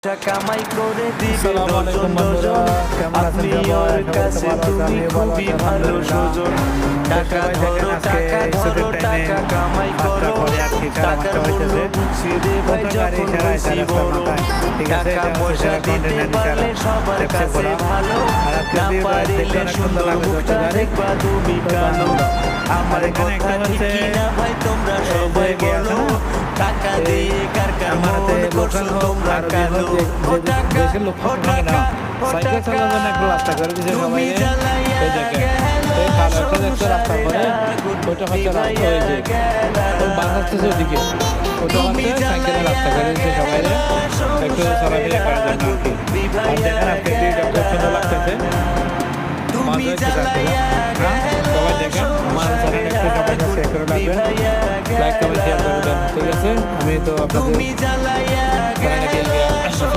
কামাই করে দিবে আসসালামু আলাইকুম বন্ধুরা, কেমন আছেন আত্মীয়র কাছে তুমি খুবই ভালো সুজন টাকা ধরো টাকা ধরো টাকা কামাই করো টাকার মূল্য বুঝছি রে ভাই যখন হইছি বড় টাকা পয়সা দিতে পারলে সবার কাছে ভালো না পারিলে সুন্দর মুখটা দেখবা তুমি কালো আমার কথা ঠিক কিনা ভাই তোমরা সবাই বলো টাকা দিয়ে কার কার মন করছো তোমরা কালো ও টাকা ও টাকা সাইকেল চালাবেন একটু রাস্তা করে দিয়েছে সবাই। এই দেখেন এই ভালো একটা দেখতে রাস্তা করে ওইটা হচ্ছে রাস্তা হয়েছে ওই বাঁচাচ্ছে ওদিকে ওটা হচ্ছে সাইকেলের রাস্তা করে দিয়েছে সবাই একটু চলাফেরা করার জন্য আর কি। আর দেখেন আপনি ভিডিওটা খুব সুন্দর লাগতেছে, মজা হচ্ছে থাকতে। সবাই দেখেন আমার চ্যানেল একটু সবাই শেয়ার করে রাখবেন, লাইক কমেন্ট শেয়ার করে দেন, ঠিক আছে? আমি তো আপনাদের